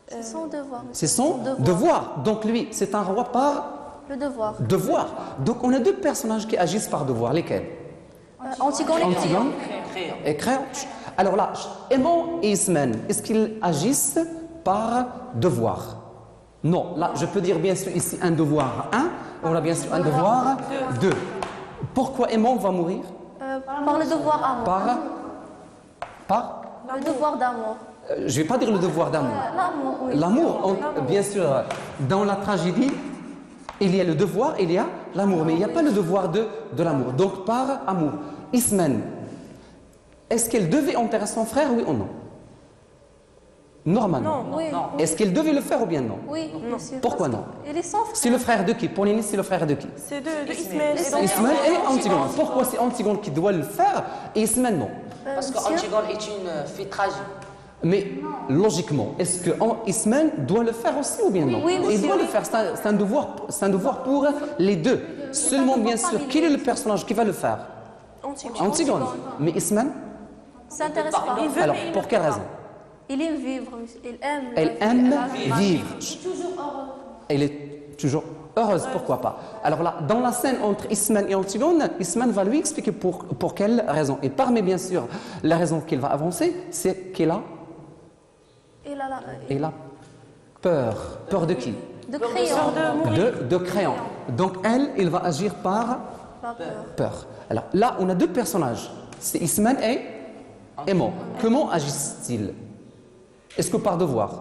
C'est son devoir. C'est son devoir. Donc lui, c'est un roi par Le devoir. devoir. Donc on a deux personnages qui agissent par devoir. Lesquels? Antigone et Antigone et Créonte. Alors là, Aimant et Ismène, est-ce qu'ils agissent par devoir? Non. Là, je peux dire bien sûr ici un devoir 1. On a bien sûr un devoir 2. Pourquoi Aimant va mourir? Par le devoir amour. Par Le devoir d'amour. je ne vais pas dire le devoir d'amour. L'amour, oui. L'amour, bien sûr, dans la tragédie, il y a le devoir, il y a l'amour, mais il n'y a pas le devoir de l'amour. Donc par amour. Ismène, est-ce qu'elle devait enterrer son frère, oui ou non? Normalement. Oui, Est-ce qu'elle devait le faire ou bien non? oui, bien sûr. Pourquoi non? Il est son frère. C'est le frère de qui? Pauline, c'est le frère de qui? C'est de Ismaël. Et donc, Ismène et Antigone. Pourquoi c'est Antigone qui doit le faire et Ismène non? Parce qu'Antigone est une fée tragique. Mais logiquement, est-ce que Ismène doit le faire aussi ou bien non? Oui, Il doit le faire, c'est un devoir pour les deux. Seulement, bien sûr, quel est le personnage qui va le faire? Antigone. Mais Ismène? Ça s'intéresse pas. Alors, pour quelle raison? Il aime vivre. Il aime. Elle aime vivre. Elle est toujours heureuse, pourquoi pas? Alors là, dans la scène entre Ismène et Antigone, Ismène va lui expliquer pour quelle raison. Et parmi, bien sûr, la raison qu'il va avancer, c'est qu'il a Il a peur. Peur de qui? de crayon. De Créon. Donc elle, il va agir par Pas peur. peur. Alors là, on a deux personnages. C'est Ismène et Aimant. Comment agissent-ils? Est-ce que par devoir?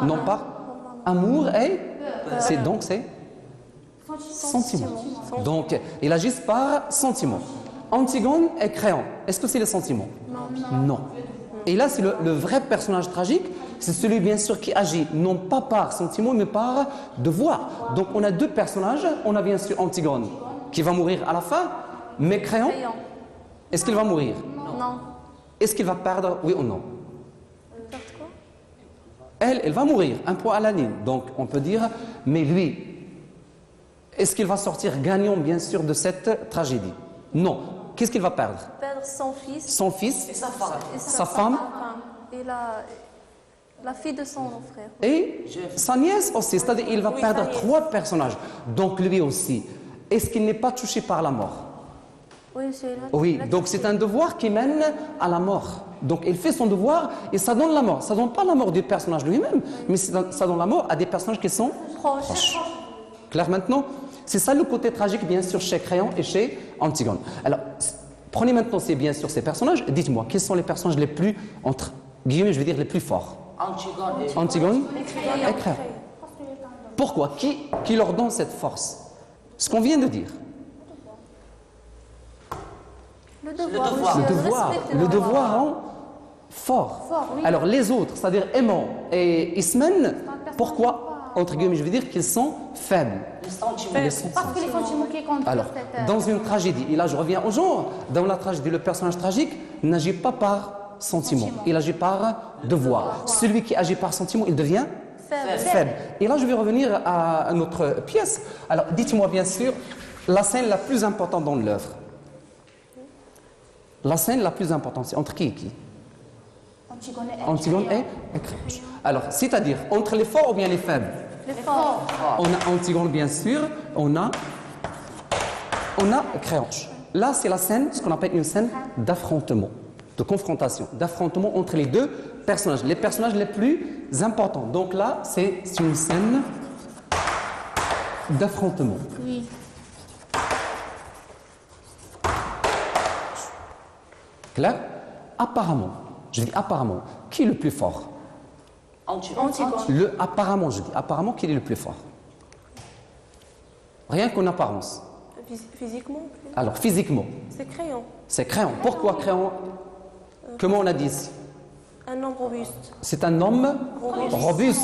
Non, par amour et c'est sentiment. Donc, ils agissent par sentiment. Antigone et Créon, est-ce que c'est le sentiment? Non. Et là, c'est le vrai personnage tragique, c'est celui bien sûr qui agit non pas par sentiment, mais par devoir. Donc, on a deux personnages. On a bien sûr Antigone qui va mourir à la fin, mais Créon, est-ce qu'il va mourir? Non. Est-ce qu'il va perdre, oui ou non? Perdre quoi? Elle va mourir, un point à la ligne. Donc, on peut dire, mais lui, est-ce qu'il va sortir gagnant, bien sûr, de cette tragédie? Non. Qu'est-ce qu'il va perdre? Perdre son fils. Son fils, Et sa femme. Et sa femme Et la fille de son frère. et sa nièce aussi. C'est-à-dire qu'il va perdre trois personnages. Donc, lui aussi. Est-ce qu'il n'est pas touché par la mort? Oui, c'est là. Oui, donc c'est un devoir qui mène à la mort. Donc il fait son devoir et ça donne la mort. Ça ne donne pas la mort du personnage lui-même, mais ça donne la mort à des personnages qui sont Proche. clairs maintenant. C'est ça le côté tragique, bien sûr, chez Créon et chez Antigone. Alors, prenez maintenant bien sûr ces personnages. Dites-moi, quels sont les personnages les plus, entre guillemets, je vais dire les plus forts? Antigone et Créon. Pourquoi? Qui leur donne cette force? Ce qu'on vient de dire. Le devoir. Le devoir rend fort. Alors les autres, c'est-à-dire Aimant et Ismène, pourquoi, entre guillemets, je veux dire qu'ils sont faibles? Parce que les sentiments qui comptent. Alors, dans une tragédie, et là je reviens au genre, dans la tragédie, le personnage tragique n'agit pas par sentiment, il agit par devoir. Celui qui agit par sentiment, il devient faible. Et là je vais revenir à notre pièce. Alors dites-moi bien sûr, la scène la plus importante dans l'œuvre. La scène la plus importante, c'est entre qui et qui? Antigone et Créon. Alors, c'est-à-dire, entre les forts ou bien les faibles? Les forts. On a Antigone, bien sûr, on a Créon. Là, c'est la scène, ce qu'on appelle une scène d'affrontement, de confrontation, d'affrontement entre les deux personnages, les personnages les plus importants. Donc là, c'est une scène d'affrontement. Oui. Clair? Apparemment, je dis apparemment, qui est le plus fort? Apparemment, je dis apparemment, qui est le plus fort? Rien qu'en apparence. Physiquement, Alors, physiquement, c'est Créon. c'est Créon. Pourquoi Créon? Comment on a dit ici? Un homme robuste. C'est un homme robuste.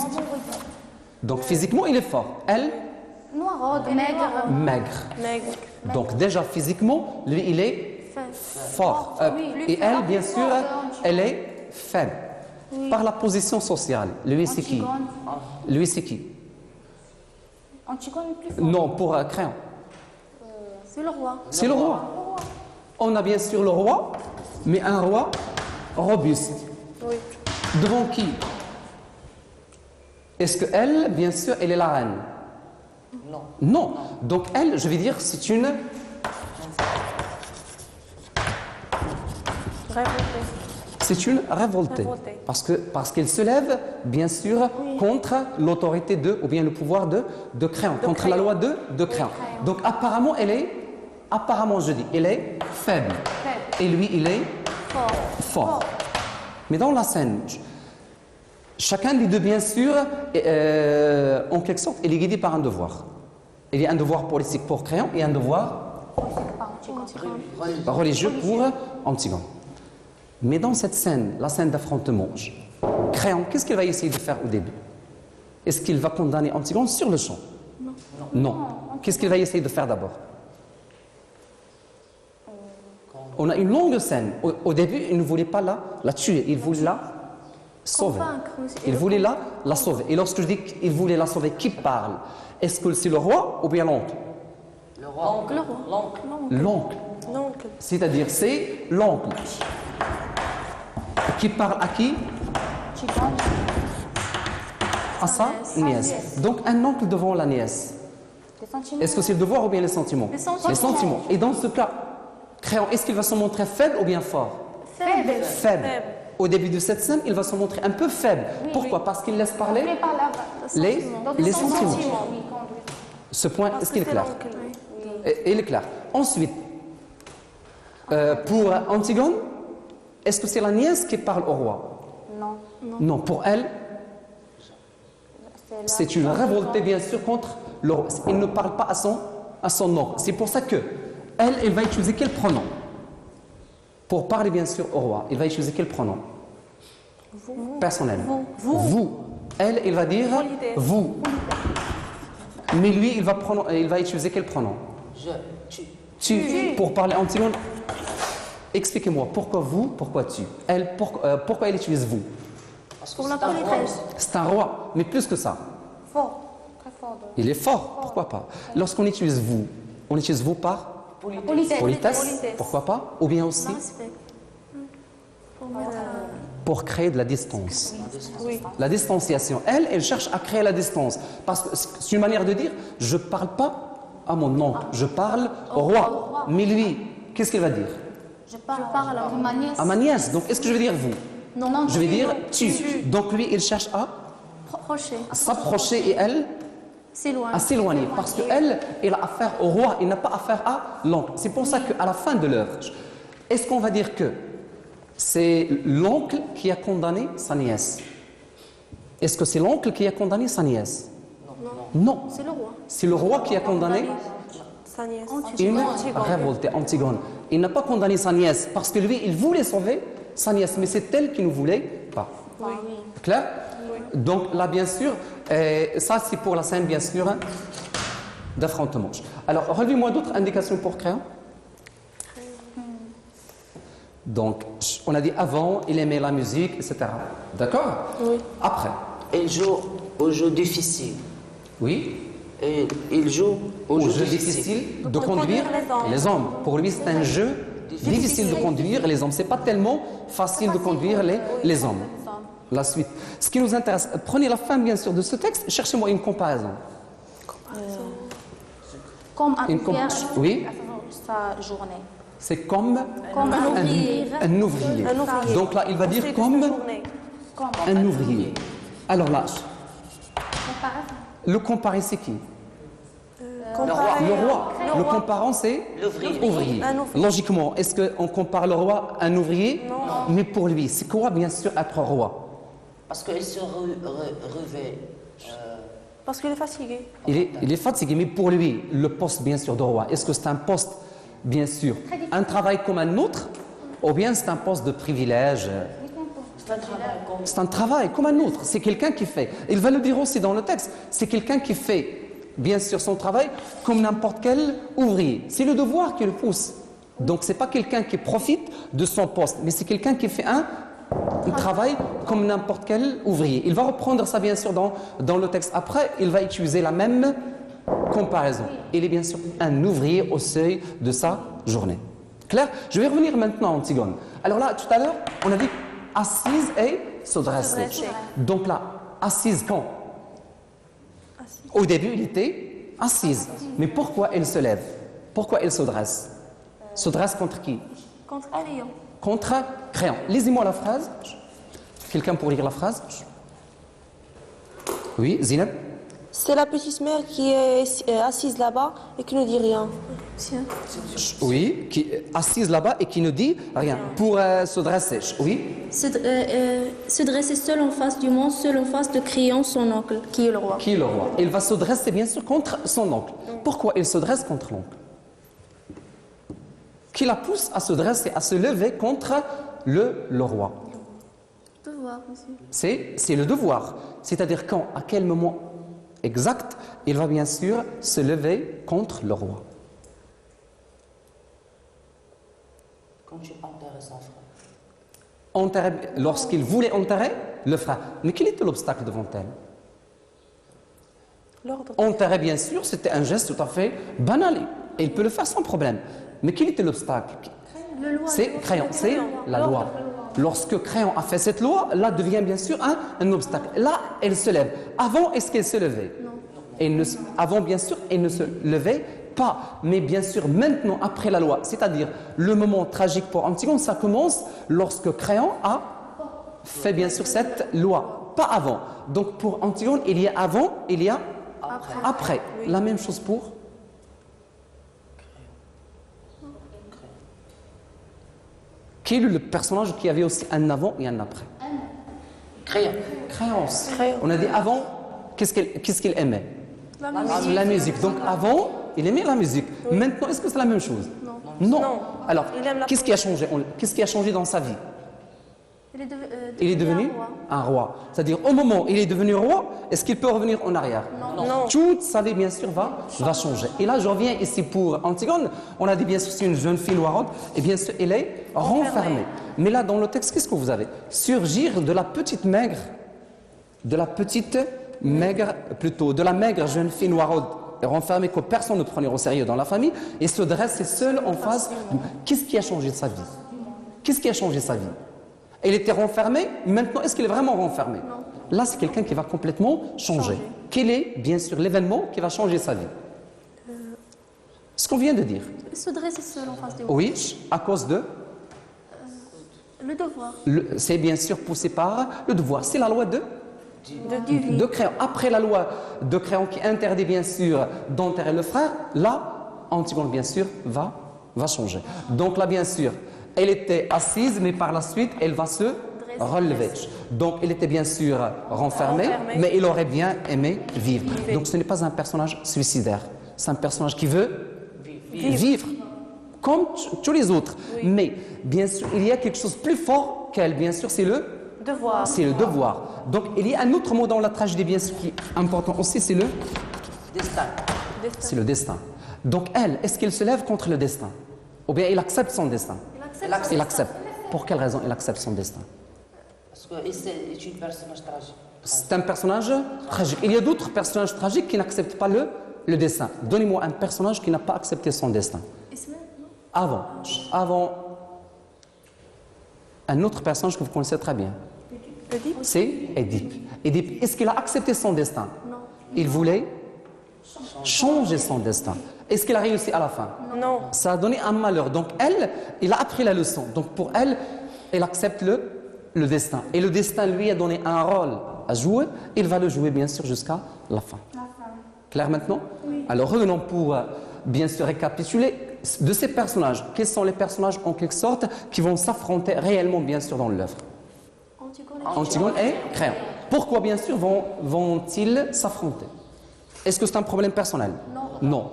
Donc, physiquement, il est fort. Elle, Noiraude, maigre. maigre. Donc, déjà, physiquement, lui, il est fort. Et elle, bien sûr, elle est faible. Par la position sociale. Lui, c'est qui? Lui, c'est qui? Antigone est plus fort. Non, pour Créon. C'est le roi. C'est le roi. On a bien sûr le roi, mais un roi robuste. Oui. Devant qui? Est-ce qu'elle, bien sûr, elle est la reine? Non. Non. Donc elle, je vais dire, c'est une Révolté. C'est une révoltée. Révoltée. Parce qu'elle se lève, bien sûr, contre l'autorité de, ou bien le pouvoir de Créon, contre la loi de Créon. Donc apparemment, apparemment je dis, elle est faible. Et lui, il est fort. Mais dans la scène, chacun des deux, bien sûr, en quelque sorte, il est guidé par un devoir. Il y a un devoir politique pour Créon et un devoir religieux pour Antigone. Mais dans cette scène, la scène d'affrontement, Créon, qu'est-ce qu'il va essayer de faire au début? Est-ce qu'il va condamner Antigone sur le champ? Non. Qu'est-ce qu'il va essayer de faire d'abord? On a une longue scène. Au début, il ne voulait pas la tuer, il voulait la sauver. Il voulait la sauver. Et lorsque je dis qu'il voulait la sauver, qui parle? Est-ce que c'est le roi ou bien l'oncle? Le roi. L'oncle. Donc, C'est-à-dire, c'est l'oncle. Qui parle à qui? À sa nièce. Donc, un oncle devant la nièce. Est-ce que c'est le devoir ou bien les sentiments? Les sentiments. Et dans ce cas, Créon, est-ce qu'il va se montrer faible ou bien fort? Faible. Au début de cette scène, il va se montrer un peu faible. Pourquoi? Parce qu'il laisse parler les sentiments. Ce point, est-ce qu'il est clair? Il est clair. Ensuite, pour Antigone, est-ce que c'est la nièce qui parle au roi? Non, pour elle, c'est une révoltée bien sûr contre le roi. Il ne parle pas à son oncle. C'est pour ça que elle va utiliser quel pronom? Pour parler bien sûr au roi, il va utiliser quel pronom? Personnel. Vous. Elle va dire vous. Mais lui, il va utiliser quel pronom? Tu. Pour parler Antigone, expliquez-moi, pourquoi vous, pourquoi tu? Elle, pourquoi elle utilise vous? Parce que Pour la c'est un roi. politesse. C'est un roi, mais plus que ça. Fort. Très fort. Il est fort, pourquoi pas? Lorsqu'on utilise vous, on utilise vous par politesse, pourquoi pas? Ou bien aussi Respect. pour créer de la distance. oui. La distanciation. Elle cherche à créer la distance. Parce que c'est une manière de dire, je ne parle pas à mon oncle, je parle au roi. Mais lui, qu'est-ce qu'il va dire? Je parle à ma nièce. À ma nièce. Donc, est-ce que je vais dire vous? Non, Je vais dire tu. Donc, lui, il cherche à Procher. s'approcher et elle S'éloigner. à s'éloigner. Parce qu'elle, elle a affaire au roi, il n'a pas affaire à l'oncle. C'est pour ça qu'à la fin de l'œuvre, est-ce qu'on va dire que c'est l'oncle qui a condamné sa nièce? Est-ce que c'est l'oncle qui a condamné sa nièce? Non. C'est le roi. C'est le roi qui a condamné Sa nièce. une révoltée, Antigone. Il n'a pas condamné sa nièce parce que lui, il voulait sauver sa nièce, mais c'est elle qui ne voulait pas. Clair? Donc là, bien sûr, ça c'est pour la scène, bien sûr, d'affrontement. Alors, relevez-moi d'autres indications pour Créon. Donc, on a dit avant, il aimait la musique, etc. D'accord? Oui. Après, Il joue au jeu difficile. oui, Et il joue au au jeu jeu difficile. difficile de conduire les hommes. Pour lui, c'est un jeu difficile de conduire les hommes. C'est pas tellement facile de conduire les hommes. La suite. Ce qui nous intéresse, prenez la fin, bien sûr, de ce texte, cherchez-moi une comparaison. Comme un Une ouvrier oui. sa journée. C'est comme Comme un ouvrier. un ouvrier. Un ouvrier. Donc là, il va dire C'est comme sa journée. un ouvrier. Alors là, Comparaison. le comparé, c'est qui? Comparé Le à- roi. Le comparant, c'est L'ouvrier. ouvrier. Un ouvrier. Logiquement, est-ce qu'on compare le roi à un ouvrier? Non. Mais pour lui, c'est quoi, bien sûr, être roi? Parce qu'il se revêt. Parce qu'il est fatigué. Il est fatigué, mais pour lui, le poste, bien sûr, de roi, est-ce que c'est un poste, bien sûr, un travail comme un autre, ou bien c'est un poste de privilège? C'est un travail comme. C'est un travail comme un autre. C'est quelqu'un qui fait. Il va le dire aussi dans le texte. C'est quelqu'un qui fait, bien sûr, son travail comme n'importe quel ouvrier. C'est le devoir qui le pousse. Donc, c'est pas quelqu'un qui profite de son poste, mais c'est quelqu'un qui fait un travail comme n'importe quel ouvrier. Il va reprendre ça, bien sûr, dans le texte. Après, il va utiliser la même comparaison. Il est bien sûr un ouvrier au seuil de sa journée. Clair? Je vais revenir maintenant à Antigone. Alors là, tout à l'heure, on a dit assise et se dresser. Donc là, assise quand? Au début, il était assise. Mais pourquoi elle se lève? Pourquoi elle se dresse? Se dresse contre qui? Contre crayon. Contre crayon. Lisez-moi la phrase. Quelqu'un pour lire la phrase? Oui, Zineb? C'est la petite mère qui est assise là-bas et qui ne dit rien. Tiens. Oui, qui est assise là-bas et qui ne dit rien. Pour se dresser. Oui. Se dresser seul en face du monde, seul en face de Créon, son oncle, qui est le roi. Qui est le roi? Il va se dresser bien sûr contre son oncle. Pourquoi il se dresse contre l'oncle? Qui la pousse à se dresser, à se lever contre le roi? Devoir, monsieur. C'est le devoir. C'est-à-dire quand, à quel moment exact, il va bien sûr se lever contre le roi. Quand tu enterres son frère. Lorsqu'il voulait enterrer le frère. Mais quel était l'obstacle devant elle? L'ordre. Enterrer, bien sûr, c'était un geste tout à fait banal. Et il peut le faire sans problème. Mais quel était l'obstacle? C'est Crayon, c'est la loi. Lorsque Crayon a fait cette loi, là devient bien sûr un obstacle. Là, elle se lève. Avant, est-ce qu'elle se levait? Non. Avant, bien sûr, elle ne se levait pas. Mais bien sûr, maintenant, après la loi, c'est-à-dire le moment tragique pour Antigone, ça commence lorsque Crayon a fait bien sûr cette loi. Pas avant. Donc pour Antigone, il y a avant, il y a après. La même chose pour qui est le personnage qui avait aussi un avant et un après? Crayon. Créance. Crayon. On a dit avant, qu'est-ce qu'il aimait? La musique. Donc avant, il aimait la musique. Maintenant, est-ce que c'est la même chose? Non. Non. Alors, Il aime la qu'est-ce qui a changé? Qu'est-ce qui a changé dans sa vie? Il est devenu Il est devenu un roi. C'est-à-dire, au moment où il est devenu roi, est-ce qu'il peut revenir en arrière? Non. Toute sa vie, bien sûr, va changer. Et là, je reviens ici pour Antigone. On a dit, bien sûr, c'est une jeune fille noiraude. Et bien sûr, elle est renfermée. Mais là, dans le texte, qu'est-ce que vous avez? Surgir de la petite maigre, de la maigre jeune fille noiraude, renfermée que personne ne prenait au sérieux dans la famille, et se dresser seule en face. Qu'est-ce qui a changé sa vie? Qu'est-ce qui a changé sa vie? Elle était renfermée, maintenant, est-ce qu'elle est vraiment renfermée? Là, c'est quelqu'un qui va complètement changer. Quel est, bien sûr, l'événement qui va changer sa vie? Ce qu'on vient de dire. Se dresser seul en face du roi. Oui, à cause de... Le devoir. C'est bien sûr poussé par le devoir. C'est la loi de Crayon. Après la loi de Crayon qui interdit, bien sûr, d'enterrer le frère, là, Antigone, bien sûr, va changer. Donc là, bien sûr, elle était assise, mais par la suite, elle va se relever. Donc, elle était bien sûr renfermée, mais elle aurait bien aimé vivre. Donc, ce n'est pas un personnage suicidaire. C'est un personnage qui veut vivre comme tous les autres. Mais, bien sûr, il y a quelque chose de plus fort qu'elle, bien sûr, c'est le Devoir. C'est le devoir. Donc, il y a un autre mot dans la tragédie, bien sûr, qui est important aussi, c'est le Destin. C'est le destin. Donc, elle, est-ce qu'elle se lève contre le destin? Ou bien elle accepte son destin? Il accepte. Pour quelle raison il accepte son destin? Parce que c'est un personnage tragique. C'est un personnage tragique. Il y a d'autres personnages tragiques qui n'acceptent pas le destin. Donnez-moi un personnage qui n'a pas accepté son destin. Avant. Un autre personnage que vous connaissez très bien. C'est Édipe. Édipe, est-ce qu'il a accepté son destin? Non. Il voulait changer son destin. Est-ce qu'il a réussi à la fin? Non. Ça a donné un malheur. Donc il a appris la leçon. Donc pour elle, elle accepte le destin. Et le destin lui a donné un rôle à jouer. Il va le jouer bien sûr jusqu'à la fin. Clair maintenant? Oui. Alors revenons pour bien sûr récapituler de ces personnages. Quels sont les personnages en quelque sorte qui vont s'affronter réellement bien sûr dans l'œuvre? Antigone et Crayon. Pourquoi bien sûr vont-ils s'affronter? Est-ce que c'est un problème personnel? Non.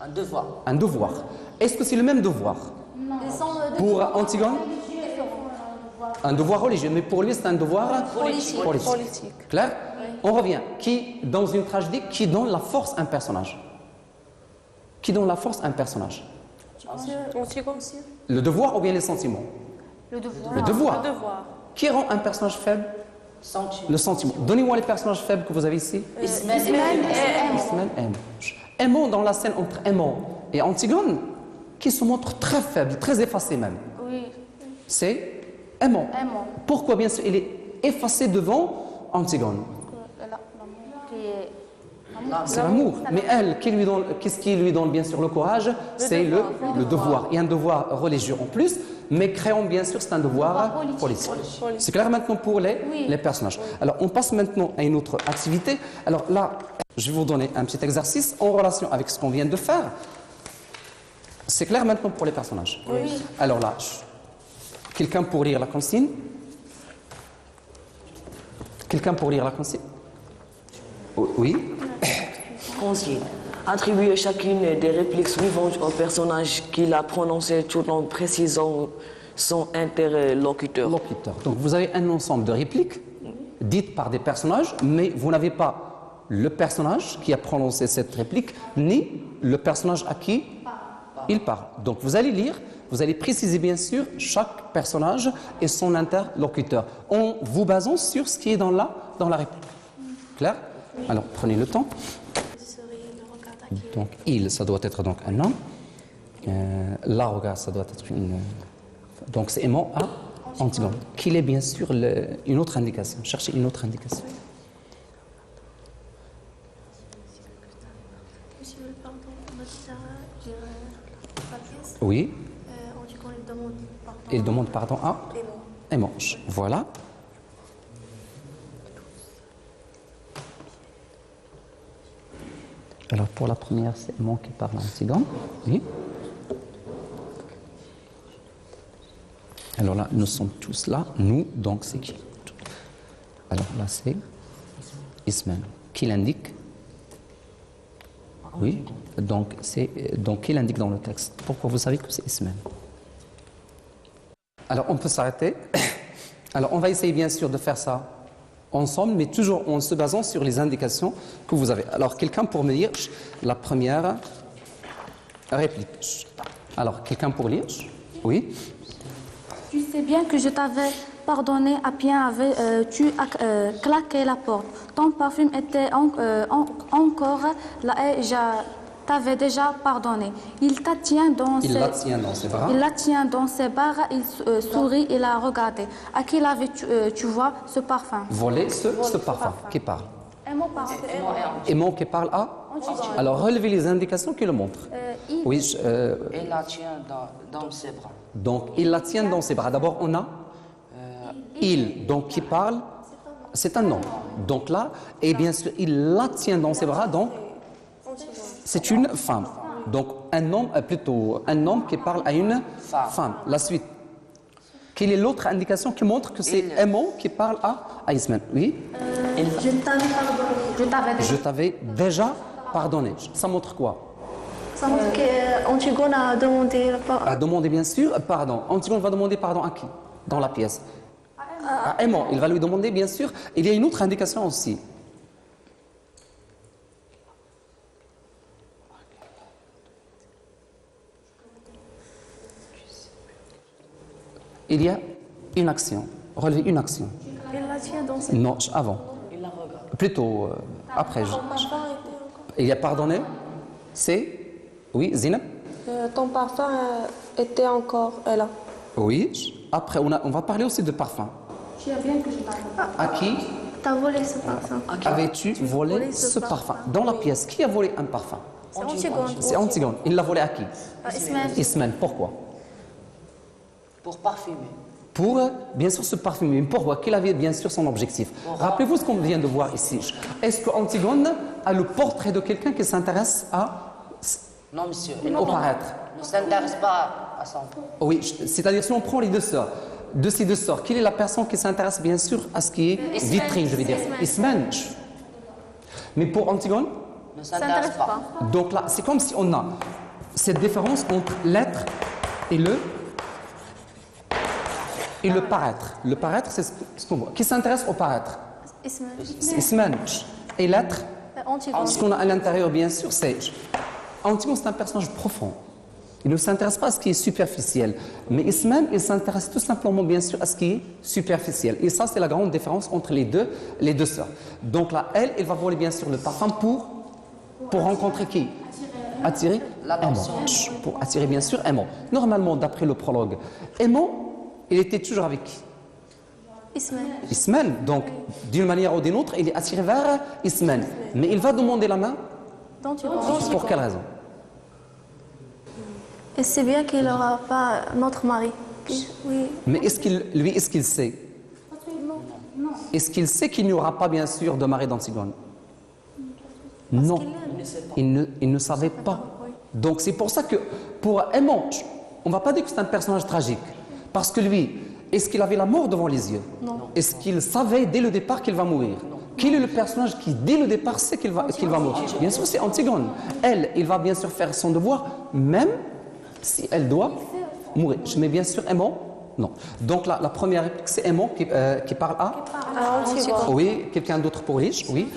Un devoir. Un devoir. Est-ce que c'est le même devoir? Pour Antigone? Un devoir religieux, mais pour lui c'est un devoir politique. Clair? On revient. Qui, dans une tragédie, qui donne la force à un personnage? Qui donne la force à un personnage? Le devoir ou bien les sentiments? Le devoir. Qui rend un personnage faible? Le sentiment. Donnez-moi les personnages faibles que vous avez ici. Ismaël aime. Aimant dans la scène entre Aimant et Antigone, qui se montre très faible, très effacé même. Oui. C'est Aimant. Pourquoi bien sûr il est effacé devant Antigone? C'est l'amour. Mais elle, qu'est-ce qui lui donne bien sûr le courage? C'est le devoir. Et un devoir religieux en plus. Mais créons bien sûr, c'est un devoir politique. C'est clair maintenant pour les personnages. Alors on passe maintenant à une autre activité. Alors là, je vais vous donner un petit exercice en relation avec ce qu'on vient de faire. C'est clair maintenant pour les personnages? Oui. Alors là, quelqu'un pour lire la consigne? Quelqu'un pour lire la consigne? Oui. Consigne. Attribuer chacune des répliques suivantes au personnage qui l'a prononcé tout en précisant son interlocuteur. Donc vous avez un ensemble de répliques dites par des personnages, mais vous n'avez pas le personnage qui a prononcé cette réplique, ni le personnage à qui il parle. Donc vous allez lire, vous allez préciser bien sûr chaque personnage et son interlocuteur, en vous basant sur ce qui est dans la réplique. Clair? Alors prenez le temps. Donc il, ça doit être donc un homme. La regarde, ça doit être une. Donc c'est aimant à Antigone. Qu'il est bien sûr une autre indication. Cherchez une autre indication. Monsieur, pardon, Oui. Antigone demande pardon. Il demande pardon à aimant. Voilà. Alors pour la première, c'est aimant qui parle à Antigone. Oui. Alors là, nous sommes tous là. Nous, donc c'est qui? Alors là, c'est Ismaël. Qui l'indique? Oui. Donc qui l'indique dans le texte? Pourquoi vous savez que c'est Ismaël? Alors on peut s'arrêter. Alors on va essayer bien sûr de faire ça ensemble, mais toujours en se basant sur les indications que vous avez. Alors quelqu'un pour me lire la première réplique. Alors quelqu'un pour lire? Oui. Tu sais bien que je t'avais pardonné à bien tu as claqué la porte. Ton parfum était encore là et je t'avais déjà pardonné. Il la tient dans ses bras, il sourit et l'a regardé. À qui l'avais-tu vois ce parfum? Volé ce parfum. Qui parle? Aimant qui parle à? Alors relevez les indications qui le montrent. Oui. Il la tient dans ses bras. Donc il la tient dans ses bras. D'abord on a il, donc qui parle, c'est un homme. Donc là, et bien sûr il la tient dans ses bras, donc c'est une femme. Donc un homme qui parle à une femme. La suite. Quelle est l'autre indication qui montre que c'est aimant qui parle à Ismaël? Oui. Je t'avais déjà pardonné. Ça montre quoi? Ça montre qu'Antigone a demandé pardon. A demandé bien sûr pardon. Antigone va demander pardon à qui dans la pièce? À aimant. Il va lui demander bien sûr. Il y a une autre indication aussi. Il y a une action. Relevez une action. Il la tient dans ses Non, avant. Plutôt après. Il y a pardonné. C'est. Oui, Zineb? Ton parfum était encore là. Oui. Après, on va parler aussi de parfum. Tu as bien que je t'avais. À qui T'as volé ce parfum. avais-tu volé ce parfum? Dans la pièce, qui a volé un parfum? C'est Antigone. C'est Antigone. Il l'a volé à qui? Ismaël. Ismaël. Pourquoi? Pour parfumer. Pour, bien sûr, se parfumer. Mais pourquoi? Quel avait, bien sûr, son objectif? Rappelez-vous ce qu'on vient de voir ici. Est-ce que Antigone a le portrait de quelqu'un qui s'intéresse Non, monsieur. au paraître? Il ne s'intéresse pas à son. Oui, c'est-à-dire si on prend les deux sœurs, de ces deux sœurs, quelle est la personne qui s'intéresse, bien sûr, à ce qui est vitrine, je veux dire? Ismaël. Mais pour Antigone? Ne s'intéresse pas. Donc là, c'est comme si on a cette différence entre l'être et le paraître. Le paraître, c'est ce qu'on voit. Qui s'intéresse au paraître? Ismaël. Et l'être? Antigone. Ce qu'on a à l'intérieur, bien sûr, c'est... Antigone, c'est un personnage profond. Il ne s'intéresse pas à ce qui est superficiel. Mais Ismaël, il s'intéresse tout simplement, bien sûr, à ce qui est superficiel. Et ça, c'est la grande différence entre les deux sœurs. Donc là, elle va voler, bien sûr, le parfum pour rencontrer qui? Attirer aimant. Pour attirer, bien sûr, aimant. Normalement, d'après le prologue, aimant, il était toujours avec qui? Ismaël. Ismen. Donc, d'une manière ou d'une autre, il est attiré vers Ismen. Mais il va demander la main. Pour quelle raison? Et c'est bien qu'il n'aura pas notre mari. Oui. Mais est-ce qu'il sait? Est-ce qu'il sait qu'il n'y aura pas, bien sûr, de mari d'Antigone? Non. Il ne savait pas. Donc, c'est pour ça que, pour Aimant, on ne va pas dire que c'est un personnage tragique. Parce que lui, est-ce qu'il avait la mort devant les yeux? Non. Est-ce qu'il savait dès le départ qu'il va mourir? Quel est le personnage qui, dès le départ, sait qu'il va mourir? Bien sûr, c'est Antigone. Elle, il va bien sûr faire son devoir, même si elle doit mourir. Mais bien sûr, Aimant, non. Donc, la première réplique, c'est Aimant qui parle à Antigone. Oui, quelqu'un d'autre pour riche? Oui.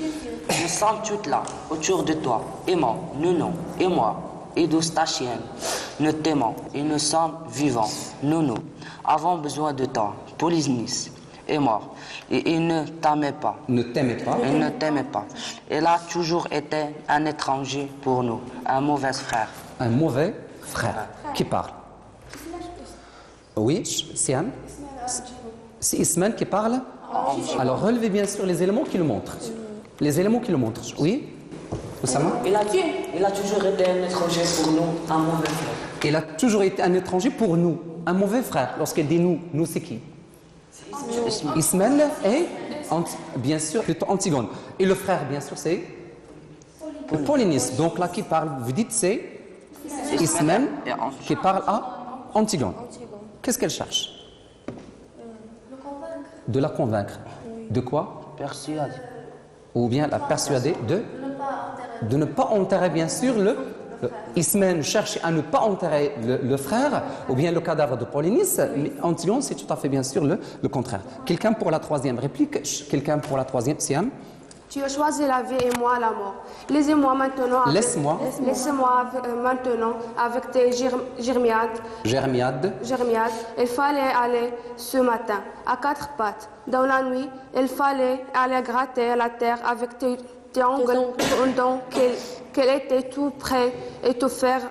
Nous sommes toutes là, autour de toi, aimant, Nounou, et moi, et douce ta chienne. Nous t'aimons et nous sommes vivants. Nounou, avons besoin de toi. Polynice est mort et il ne t'aimait pas. Ne t'aimait pas. Il ne t'aimait pas. Il a toujours été un étranger pour nous, un mauvais frère. Un mauvais frère. Qui parle? Oui, Sian. C'est Ismaël qui parle. Alors relevez bien sûr les éléments qui le montrent. Les éléments qui le montrent. Oui, Oussama? Il a toujours été un étranger pour nous, un mauvais frère. Il a toujours été un étranger pour nous, un mauvais frère. Lorsqu'il dit nous c'est qui? Ismaël et bien sûr plutôt Antigone. Et le frère, bien sûr, c'est Polynice. Donc là qui parle, vous dites c'est Ismaël qui parle à Antigone. Qu'est-ce qu'elle cherche? De la convaincre. De quoi? Persuadé. Ou bien la persuader de ne pas enterrer, bien sûr, Ismène cherche à ne pas enterrer le frère, ou bien le cadavre de Polynice, mais Antigone, c'est tout à fait, bien sûr, le contraire. Quelqu'un pour la troisième réplique? Quelqu'un pour la troisième, Siam? Tu as choisi la vie et moi la mort. Laissez-moi maintenant. Laisse-moi. Laisse-moi maintenant avec tes germiades. Germiade. Il fallait aller ce matin à quatre pattes. Dans la nuit, il fallait aller gratter la terre avec tes ongles pendant qu'elle était tout près et te faire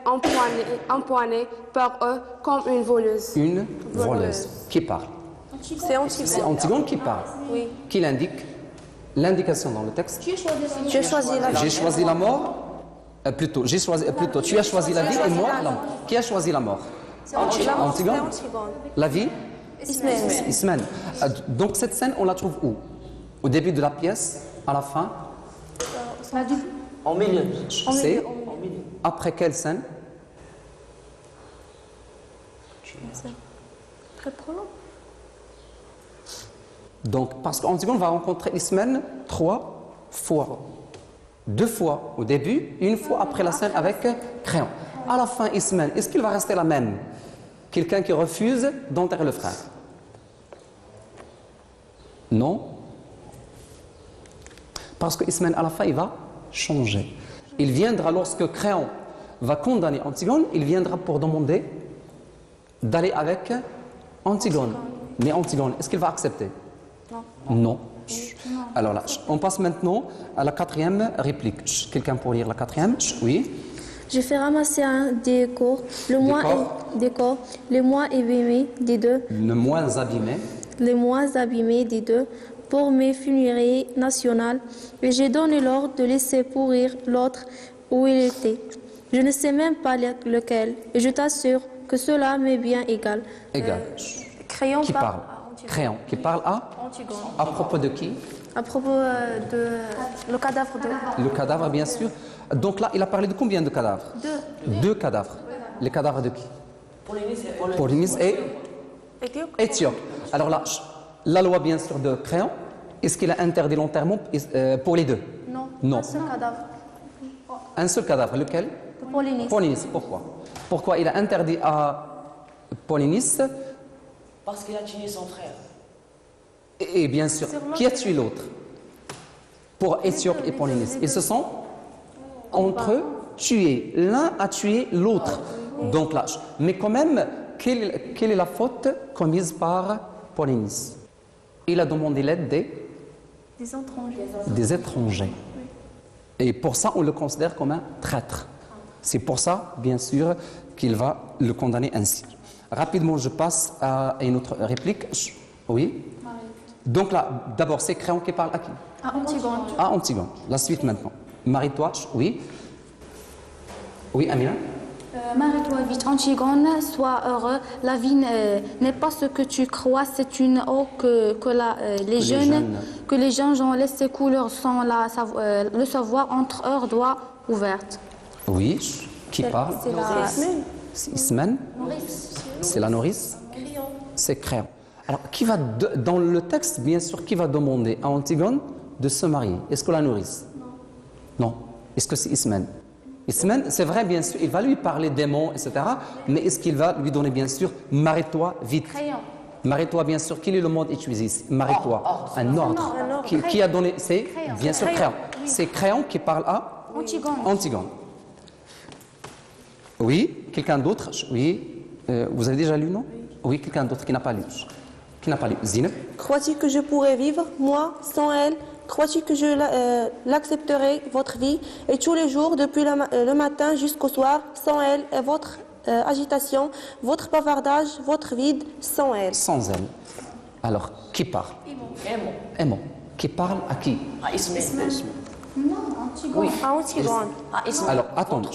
empoigner par eux comme une voleuse. Une voleuse. Qui parle? C'est Antigone. C'est Antigone qui parle. Oui. Qui l'indique? L'indication dans le texte. Tu as choisi la vie. J'ai choisi la mort. Plutôt, tu as choisi la vie et moi la mort. Qui a choisi la mort? Antigone. La vie? Ismène. Donc cette scène, on la trouve où? Au début de la pièce, à la fin? Au milieu. C'est après quelle scène? Très prolongé. Donc, parce qu'Antigone va rencontrer Ismène 3 fois. 2 fois au début, 1 fois après la scène avec Créon. À la fin, Ismène, est-ce qu'il va rester la même? Quelqu'un qui refuse d'enterrer le frère? Non. Parce que Ismène, à la fin, il va changer. Il viendra lorsque Créon va condamner Antigone, il viendra pour demander d'aller avec Antigone. Mais Antigone, est-ce qu'il va accepter? Non. Alors là, on passe maintenant à la quatrième réplique. Quelqu'un pour lire la quatrième? Oui. Je fais ramasser un décor, le moins abîmé des deux. Le moins abîmé. Les moins abîmés des deux pour mes funérailles nationales, et j'ai donné l'ordre de laisser pourrir l'autre où il était. Je ne sais même pas lequel, et je t'assure que cela m'est bien égal. Égal. Crayon Qui parle? Créon. Qui parle à Antigone. À propos de qui? À propos de le cadavre de... Le cadavre, bien sûr. Donc là, il a parlé de combien de cadavres? 2 cadavres. Les cadavres de qui? Polynice et Éthiopie. Alors là, la loi, bien sûr, de Créon, est-ce qu'il a interdit l'enterrement pour les deux? Non. Un seul cadavre. Un seul cadavre, lequel? De Polynice. Polynice. Pourquoi? Pourquoi il a interdit à Polynice? Parce qu'il a tué son frère. Et bien sûr, qui a tué l'autre? Pour Éthiopie et Polynice. Ils se sont entre eux tués. L'un a tué l'autre. Donc là, mais quand même, quelle est la faute commise par Polynice? Il a demandé l'aide des étrangers. Et pour ça, on le considère comme un traître. C'est pour ça, bien sûr, qu'il va le condamner ainsi. Rapidement, je passe à une autre réplique. Oui. Donc là, d'abord, c'est Créon qui parle à qui? À Antigone. À Antigone. La suite maintenant. Marie-toi, oui. Oui, Amina? Marie-toi vite, Antigone, sois heureux. La vie n'est pas ce que tu crois, c'est une eau que les jeunes ont laissé couler sans le savoir entre leurs doigts ouverts. Oui. Qui parle? C'est C'est Ismène. C'est la nourrice. C'est Créon. Alors, qui va dans le texte, bien sûr, qui va demander à Antigone de se marier? Est-ce que la nourrice? Non. Est-ce que c'est Ismène? Ismène, c'est vrai, bien sûr, il va lui parler d'aimant, etc. Mais est-ce qu'il va lui donner, bien sûr, marie-toi vite? Créon. Marie-toi, bien sûr, quel est le mot utilisé ici? Marie-toi, un ordre. Qui a donné? C'est bien sûr Créon. C'est Créon qui parle à Antigone. Antigone. Oui, quelqu'un d'autre? Oui, vous avez déjà lu, non? Oui, quelqu'un d'autre qui n'a pas lu. Qui n'a pas lu? Zineb? Crois-tu que je pourrais vivre, moi, sans elle? Crois-tu que je l'accepterai, votre vie, et tous les jours, depuis le matin jusqu'au soir, sans elle, et votre agitation, votre bavardage, votre vide, sans elle? Sans elle. Alors, qui parle? Aimant. Qui parle à qui? À Ismaël. Non, Antigone. À Antigone. À Ismaël. Alors, attendez.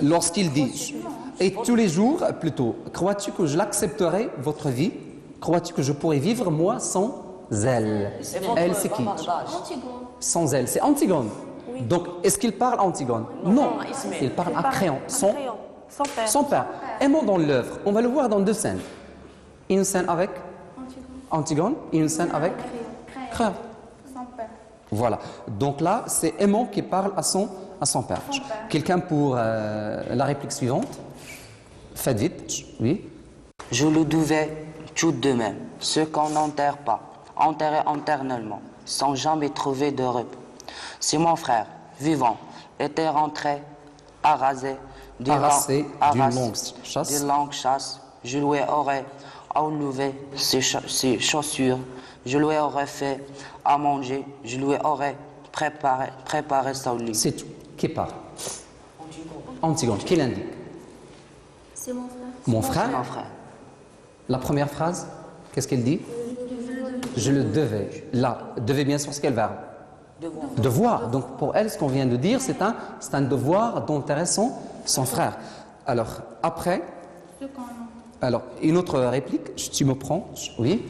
Lorsqu'il dit, et tous les jours, plutôt, crois-tu que je l'accepterai, votre vie? Crois-tu que je pourrais vivre, moi, sans elle? Elle, c'est qui? Sans elle, c'est Antigone. Donc, est-ce qu'il parle à Antigone? Non, il parle à Créon, Sans père. son père. Aimant dans l'œuvre, on va le voir dans deux scènes. Une scène avec Antigone et une scène avec Créon. Son père. Voilà. Donc là, c'est Aimant qui parle à son père. Quelqu'un pour la réplique suivante? Faites vite, oui. Je le devais tout de même, ce qu'on n'enterre pas, enterré éternellement, sans jamais trouver de repos. Si mon frère, vivant, était rentré, arrasé d'une longue chasse, je lui aurais enlevé ses chaussures, je lui aurais fait à manger, je lui aurais préparé son lit. C'est tout. Qui parle? Antigone. Qui l'indique? C'est mon frère. Mon frère? Mon frère. La première phrase, qu'est-ce qu'elle dit? Je le devais. Là, devait bien sûr, c'est quel verbe? Devoir. Donc pour elle, ce qu'on vient de dire, c'est un devoir d'enterrer son frère. Alors, après, alors, une autre réplique, tu me prends, oui,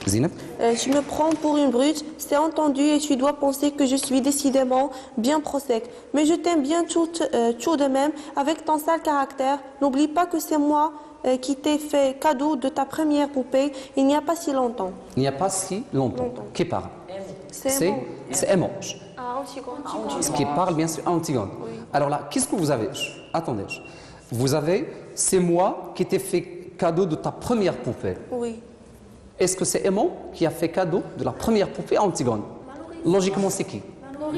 Zineb? Tu me prends pour une brute, c'est entendu, et tu dois penser que je suis décidément bien prosec. Mais je t'aime bien tout de même, avec ton sale caractère. N'oublie pas que c'est moi qui t'ai fait cadeau de ta première poupée il n'y a pas si longtemps. Il n'y a pas si longtemps. Qui parle? C'est Aimant. Ce qui parle, bien sûr, à Antigone. Alors là, qu'est-ce que vous avez? Attendez. Vous avez, c'est moi qui t'ai fait cadeau de ta première poupée. Oui. Est-ce que c'est Aimant qui a fait cadeau de la première poupée à Antigone? Logiquement, c'est qui?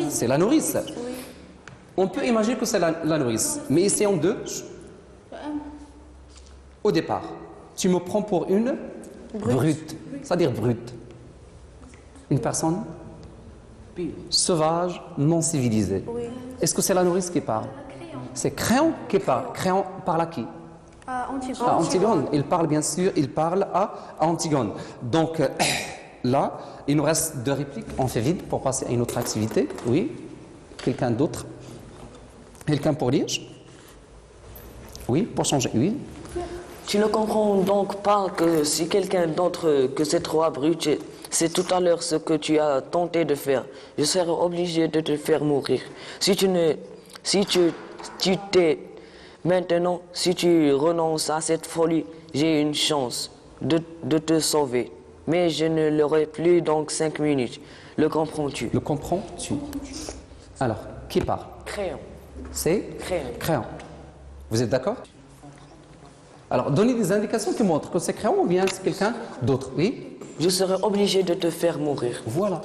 C'est la nourrice. On peut imaginer que c'est la nourrice. Mais essayons de... Au départ, tu me prends pour une brute. C'est-à-dire brute. Une personne sauvage, non civilisée. Est-ce que c'est la nourrice qui parle? C'est Créon qui parle. Créon parle à qui? À Antigone. Il parle bien sûr, il parle à Antigone. Donc là, il nous reste deux répliques. On fait vite pour passer à une autre activité. Oui. Quelqu'un d'autre? Quelqu'un pour lire? Oui, pour changer. Oui. Tu ne comprends donc pas que si quelqu'un d'entre que ces trois brutes, c'est tout à l'heure ce que tu as tenté de faire, je serai obligé de te faire mourir. Si tu t'es maintenant, si tu renonces à cette folie, j'ai une chance de te sauver. Mais je ne l'aurai plus dans 5 minutes. Le comprends-tu? Le comprends-tu? Alors, qui parle? Créon. C'est Créon. Créon. Vous êtes d'accord? Alors, donnez des indications qui montrent que c'est Créon ou bien c'est quelqu'un d'autre. Oui? Je serai obligé de te faire mourir. Voilà.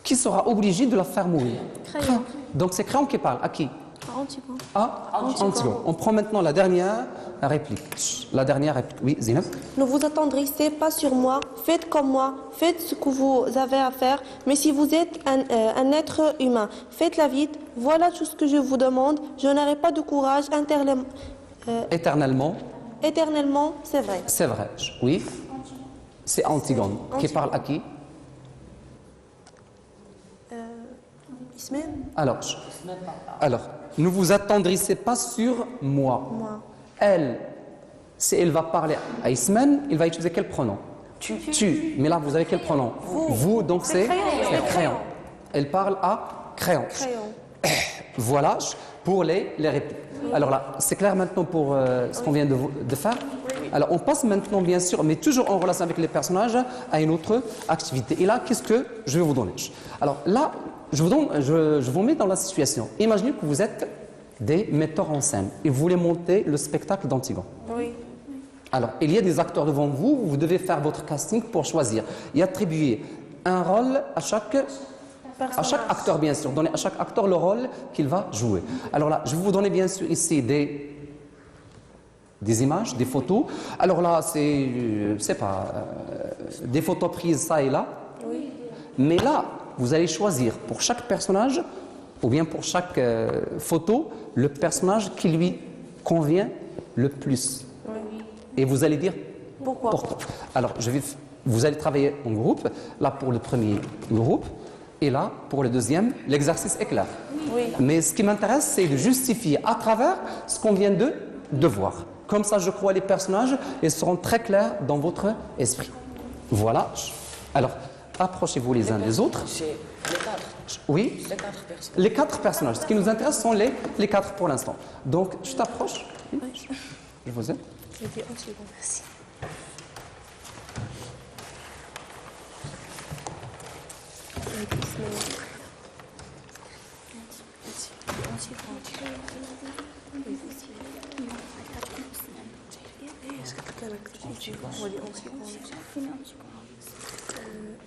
Qui sera obligé de la faire mourir? Créon. Donc c'est Créon qui parle. À qui? Antigone. À Antigone. On prend maintenant la dernière réplique. La dernière réplique. Oui, Zineb? Ne vous attendrissez pas sur moi, faites comme moi, faites ce que vous avez à faire, mais si vous êtes un être humain, faites-la vite, voilà tout ce que je vous demande, je n'aurai pas de courage Éternellement. éternellement, c'est vrai. C'est vrai. Oui. C'est Antigone. Qui parle à qui? Ismaël. Alors, ne vous attendrissez pas sur moi. Elle, si elle va parler à Ismaël, il va utiliser quel pronom? Tu. Mais là, vous avez quel pronom? Vous, donc c'est crayon. Elle parle à crayon. Voilà pour les répliques. Alors là, c'est clair maintenant pour ce qu'on vient de faire. Alors, on passe maintenant, bien sûr, mais toujours en relation avec les personnages, à une autre activité. Et là, qu'est-ce que je vais vous donner? Alors là, je vous mets dans la situation. Imaginez que vous êtes des metteurs en scène et vous voulez monter le spectacle d'Antigone. Oui. Alors, il y a des acteurs devant vous, vous devez faire votre casting pour choisir et attribuer un rôle à chaque acteur, bien sûr. Donner à chaque acteur le rôle qu'il va jouer. Alors là, je vais vous donner, bien sûr, ici des images, des photos. Alors là, c'est des photos prises ça et là. Oui. Mais là, vous allez choisir pour chaque personnage, ou bien pour chaque photo, le personnage qui lui convient le plus. Oui. Et vous allez dire Pourquoi? Alors, vous allez travailler en groupe, là pour le premier groupe, et là pour le deuxième, l'exercice est clair. Oui. Mais ce qui m'intéresse, c'est de justifier à travers ce qu'on vient de voir. Comme ça, je crois, les personnages, ils seront très clairs dans votre esprit. Voilà. Alors, approchez-vous les uns des autres. C'est les 4. Oui. Les 4 personnes. Les 4 personnages. Ce qui nous intéresse sont les 4 pour l'instant. Donc, je t'approche. Je vous aide. Merci.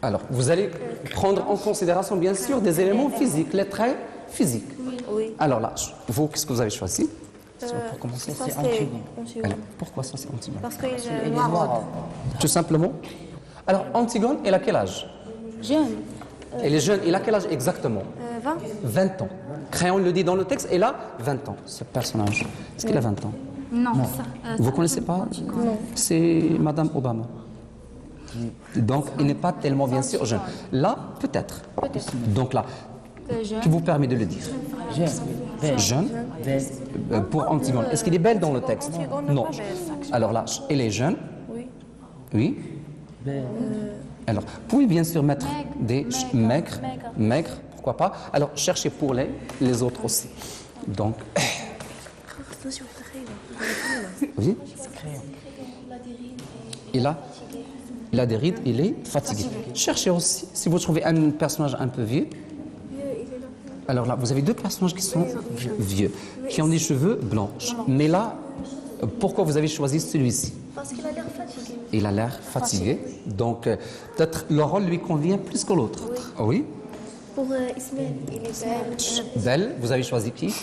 Alors, vous allez prendre en considération, bien sûr, des éléments physiques, les traits physiques. Oui. Alors là, vous, qu'est-ce que vous avez choisi? Pour commencer, Ça, c'est c'est Antigone. Antigone. Alors, pourquoi ça, c'est Antigone? Parce qu'il est Elle est noir. noire. Tout simplement. Alors, Antigone, elle a quel âge? Jeune. Elle est jeune. Elle a quel âge exactement? 20. 20 ans. Crayon le dit dans le texte, elle a 20 ans, ce personnage. Est-ce qu'elle a 20 ans? Non, ça. Vous ne connaissez pas? Non. C'est Madame Obama. Donc, il n'est pas tellement, bien sûr, jeune. Là, peut-être. Donc là, qui vous permet de le dire? Jeune. Pour Antigone. Est-ce qu'elle est belle dans le texte? Antigone n'est Non. pas belle. Alors là, elle est jeune. Oui. Oui. Alors, vous pouvez bien sûr mettre des maigres, pourquoi pas. Alors, cherchez pour les autres aussi. Donc, oui. Il a des rides, il est fatigué. Cherchez aussi, si vous trouvez un personnage un peu vieux. Alors là, vous avez 2 personnages qui sont vieux, qui ont des cheveux blancs. Mais là, pourquoi vous avez choisi celui-ci? Parce qu'il a l'air fatigué. Il a l'air fatigué. Donc, peut-être le rôle lui convient plus que l'autre. Oui. Pour Ismaël, il est belle. Belle, vous avez choisi qui?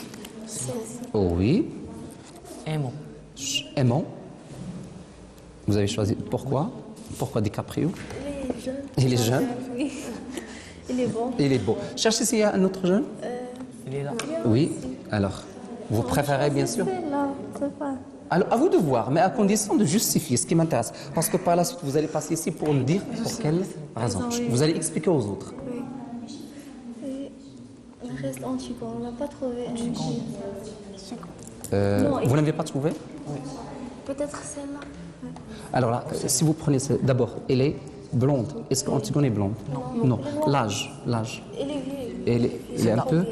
Oh oui. Aimant. Aimant. Vous avez choisi. Pourquoi? Pourquoi DiCaprio? Il est jeune. Il est jeune. Oui. Il est bon. Il est beau. Cherchez s'il y a un autre jeune. Il est là. Oui. Alors, vous préférez bien sûr. Là, c'est pas. Alors, à vous de voir, mais à condition de justifier ce qui m'intéresse. Parce que par la suite, vous allez passer ici pour nous dire pour quelle raison. Vous allez expliquer aux autres. Et il reste Antigone. On n'a pas trouvé un Antigone. Vous n'avez pas trouvé? Peut-être celle-là. Alors là, si vous prenez d'abord, elle est blonde. Est-ce qu'Antigone est blonde? Non. L'âge. Elle est vieille. Elle est un peu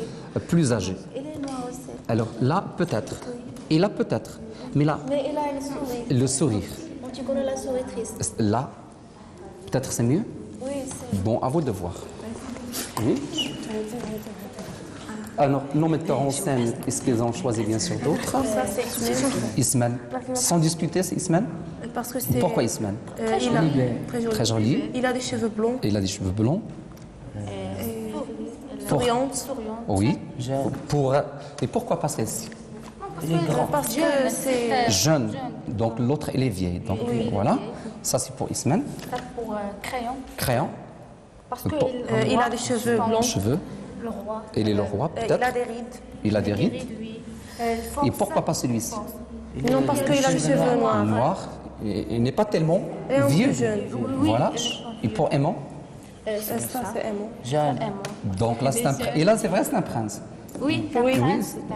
plus âgée. Elle est noire aussi. Alors là, peut-être. Et là, peut-être. Mais là, Mais elle a le sourire. le sourire. Antigone a la souris triste. Là, peut-être c'est mieux. Oui, c'est. Bon, à vous de voir. Oui. Alors, nos metteurs en scène, est-ce qu'ils ont choisi bien sûr d'autres? Ça, c'est Ismaël. Isman. Sans discuter, c'est Isman. Parce que c'est. Pourquoi Isman? Il a, très joli. Très joli. Il a des cheveux blonds. Il a des cheveux blonds. Souriante. Oui. Jeune. Et pourquoi pas celle-ci? Parce que c'est. Jeune. Donc l'autre, elle est vieille. Donc voilà. Ça, c'est pour Isman. Ça pour crayon. Crayon. Parce que Pour- Il a des cheveux blonds. Cheveux. le roi. Il est le roi, Il peut-être. a des rides. Il a des rides. Oui. Et pourquoi pas celui-ci? Non, parce qu'il a des cheveux noirs. Noir. Il n'est pas tellement Et un peu vieux. jeune. Voilà. Et pour aimant? Ça, c'est aimant. Jeune. Donc là, c'est un prince. Et là, c'est vrai, c'est un prince. Oui, Oui.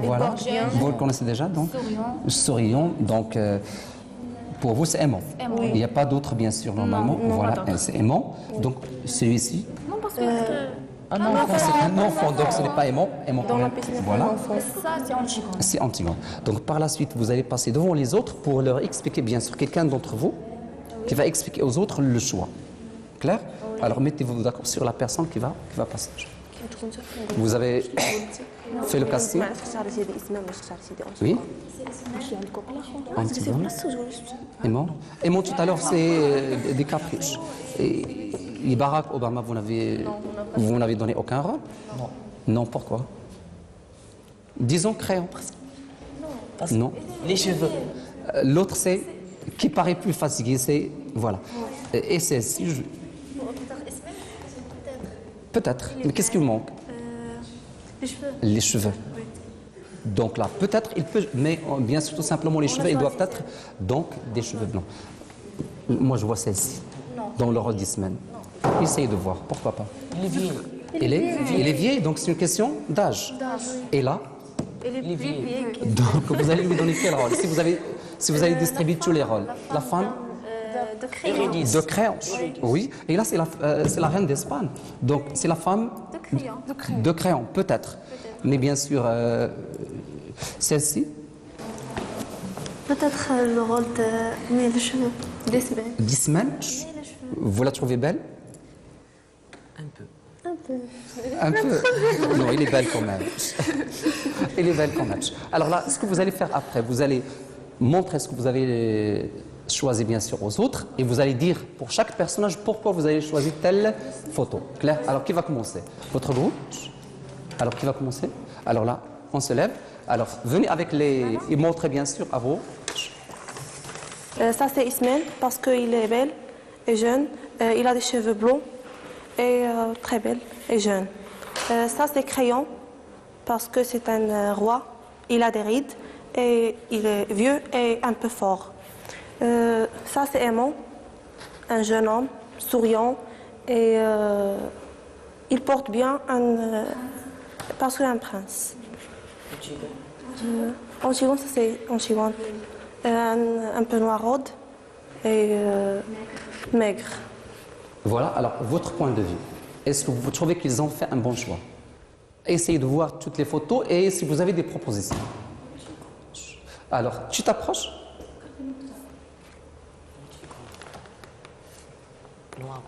Voilà. Vous le connaissez déjà, donc souriant. Donc, pour vous, c'est aimant. Il n'y a pas d'autre, bien sûr, normalement. Voilà, c'est aimant. Donc, celui-ci, Non, parce que Un enfant. c'est un enfant, donc ce n'est pas aimant. Aimant quand même. Voilà. ça, c'est Antigone. C'est Antigone. Donc par la suite, vous allez passer devant les autres pour leur expliquer, bien sûr, quelqu'un d'entre vous qui va expliquer aux autres le choix. Clair? Alors mettez-vous d'accord sur la personne qui va passer. Vous avez fait le casting? Oui. Antigone. Aimant. Aimant tout à l'heure, c'est des caprices. Et Barack Obama, vous n'avez donné aucun rôle? Non. Non, pourquoi? Disons crayon. Non. Les cheveux. L'autre, c'est qui paraît plus fatigué, c'est voilà. Et c'est si je... Peut-être. Mais qu'est-ce qui vous manque? Les cheveux. Les cheveux. Donc là, peut-être, il peut, mais bien sûr, tout simplement, les cheveux, ils doivent être donc des cheveux blancs. Moi, je vois celle-ci, dans le rôle d'Ismaël. Essayez de voir, pourquoi pas. Il est vieil. Il est vieille, donc c'est une question d'âge. Et là, Il est vieil. donc vous allez lui donner quel rôle? Si vous allez distribuer tous les rôles. La femme De crayon. de crayon. Oui. Et là, c'est la reine d'Espagne. Donc, c'est la femme de crayon, peut-être. Mais bien sûr, celle-ci, Peut-être le rôle de... Mais les cheveux. D'Ismaël. d'Ismaël, vous la trouvez belle? Un peu. Un peu. Un peu. Non, il est belle quand même. Il est belle quand même. Alors là, ce que vous allez faire après, vous allez montrer ce que vous avez choisi bien sûr aux autres et vous allez dire pour chaque personnage pourquoi vous avez choisi telle photo. Claire? Alors qui va commencer? Votre groupe? Alors qui va commencer? Alors là, on se lève. Alors venez avec les... et montrez bien sûr à vous. Ça, c'est Ismaël parce qu'il est belle et jeune. Il a des cheveux blonds et très belle et jeune. Ça, c'est Crayon parce que c'est un roi. Il a des rides et il est vieux et un peu fort. Ça, c'est Aimant, un jeune homme souriant et il porte bien parce qu'il est un prince. Antigone, ça c'est Antigone. Un peu noiraude et maigre. Voilà, alors votre point de vue. Est-ce que vous trouvez qu'ils ont fait un bon choix? Essayez de voir toutes les photos et si vous avez des propositions. Alors, tu t'approches? Noir.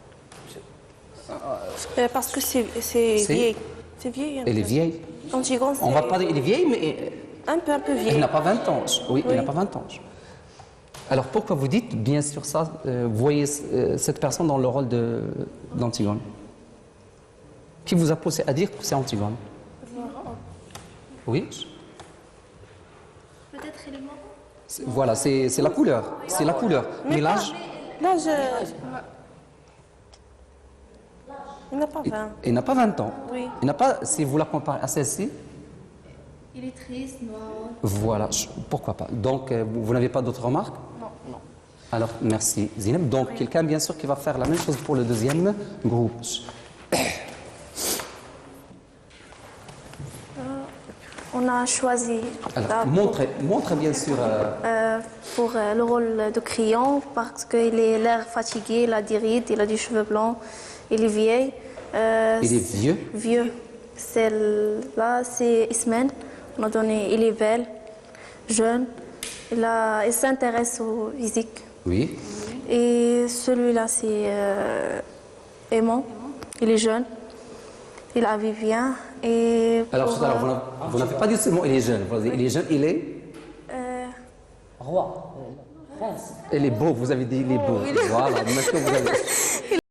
Parce que c'est vieille. C'est vieille. Un Elle est peu. vieille. Antigone, On va c'est pas dire elle est vieille, mais un peu elle vieille. n'a pas 20 ans. Oui, elle n'a pas 20 ans. Alors pourquoi vous dites bien sûr ça, vous voyez cette personne dans le rôle d'Antigone? Qui vous a poussé à dire que c'est Antigone? Oui. Peut-être il est mort. Voilà, c'est la couleur. C'est la couleur. Mais l'âge, Là, il n'a pas 20. il n'a pas 20 ans. Oui. Il n'a pas, si vous la comparez à celle-ci, Il est triste, noir. voilà, pourquoi pas. Donc, vous n'avez pas d'autres remarques? Non. Alors, merci Zineb. Donc, quelqu'un, bien sûr, qui va faire la même chose pour le deuxième groupe. On a choisi Alors, montrez bien sûr. pour le rôle de Crayon parce qu'il a l'air fatigué, il a des rides, il a des cheveux blancs, il est vieil. Il est vieux. Vieux. Là, c'est Ismaël. On a donné, il est belle, jeune. Il s'intéresse au physique. Oui. Et celui-là, c'est Aimant. Il est jeune. Il habille bien. Et Alors, tout à l'heure, vous n'avez pas dit seulement il est jeune. Vous avez dit, il est jeune, il est. Roi. Prince. Il est beau, vous avez dit il est beau. Voilà, maintenant vous avez.